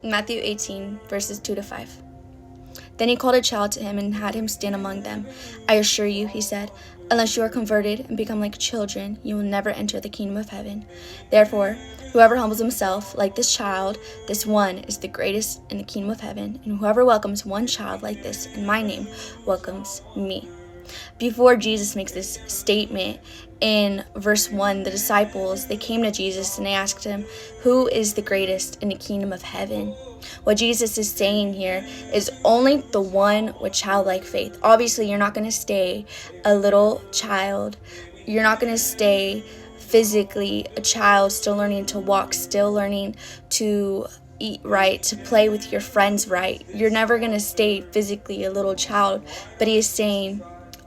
Matthew 18, verses 2 to 5. Then he called a child to him and had him stand among them. I assure you, he said, unless you are converted and become like children, you will never enter the kingdom of heaven. Therefore, whoever humbles himself like this child, this one is the greatest in the kingdom of heaven. And whoever welcomes one child like this in my name welcomes me. Before Jesus makes this statement, in verse 1, the disciples, they came to Jesus and they asked him, who is the greatest in the kingdom of heaven? What Jesus is saying here is only the one with childlike faith. Obviously, you're not going to stay a little child. You're not going to stay physically a child, still learning to walk, still learning to eat right, to play with your friends right. You're never going to stay physically a little child. But he is saying,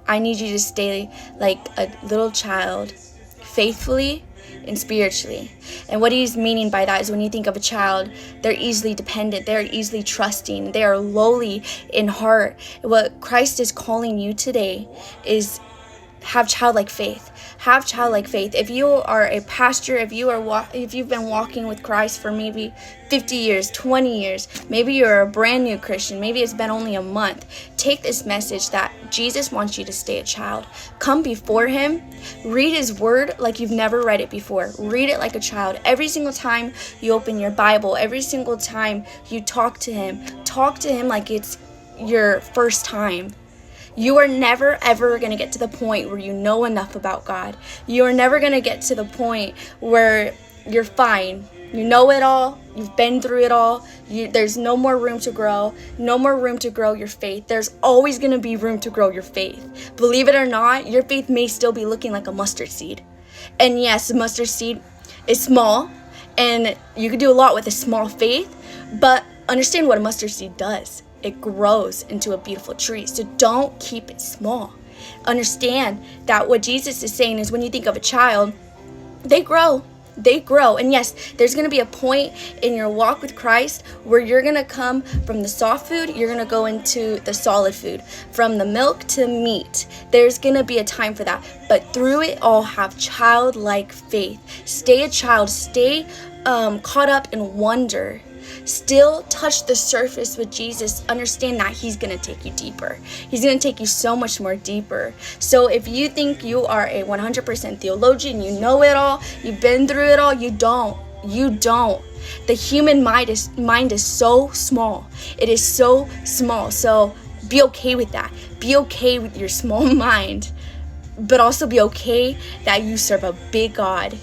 I need you to stay like a little child, faithfully and spiritually. And what he's meaning by that is when you think of a child, they're easily dependent, they're easily trusting, they are lowly in heart. What Christ is calling you today is have childlike faith. Have childlike faith. If you are a pastor, if you've been walking with Christ for maybe 50 years, 20 years, maybe you're a brand new Christian, maybe it's been only a month, take this message that Jesus wants you to stay a child. Come before him, read his word like you've never read it before. Read it like a child. Every single time you open your Bible, every single time you talk to him like it's your first time. You are never, ever going to get to the point where you know enough about God. You are never going to get to the point where you're fine. You know it all. You've been through it all. There's no more room to grow. No more room to grow your faith. There's always going to be room to grow your faith. Believe it or not, your faith may still be looking like a mustard seed. And yes, a mustard seed is small, and you can do a lot with a small faith, but understand what a mustard seed does. It grows into a beautiful tree. So don't keep it small. Understand that what Jesus is saying is when you think of a child, they grow. They grow. And yes, there's going to be a point in your walk with Christ where you're going to come from the soft food, you're going to go into the solid food. From the milk to meat, there's going to be a time for that. But through it all, have childlike faith. Stay a child. Stay caught up in wonder. Still touch the surface with Jesus. Understand that he's going to take you deeper. He's going to take you so much more deeper. So if you think you are a 100% theologian, you know it all, you've been through it all, you don't. You don't. The human mind is so small. It is so small. So be okay with that. Be okay with your small mind, but also be okay that you serve a big God.